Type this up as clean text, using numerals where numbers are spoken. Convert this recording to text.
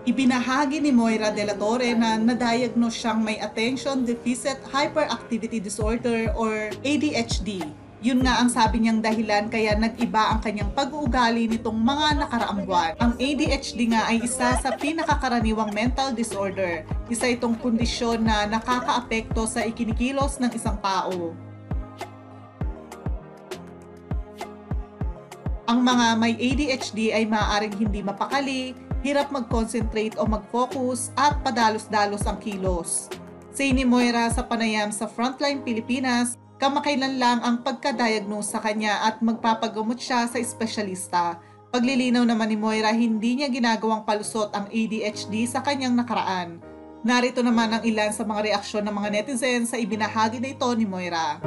Ibinahagi ni Moira de la Torre na na-diagnose siyang may Attention Deficit Hyperactivity Disorder or ADHD. Yun nga ang sabi niyang dahilan kaya nag-iba ang kanyang pag-uugali nitong mga nakaraang buwan. Ang ADHD nga ay isa sa pinakakaraniwang mental disorder. Isa itong kondisyon na nakakaapekto sa ikinikilos ng isang tao. Ang mga may ADHD ay maaaring hindi mapakali, hirap mag-concentrate o mag-focus at padalos-dalos ang kilos. Say ni Moira sa panayam sa Frontline Pilipinas, kamakailan lang ang pagka-diagnose sa kanya at magpapagamot siya sa espesyalista. Paglilinaw naman ni Moira, hindi niya ginagawang palusot ang ADHD sa kanyang nakaraan. Narito naman ang ilan sa mga reaksyon ng mga netizens sa ibinahagi na ito ni Moira.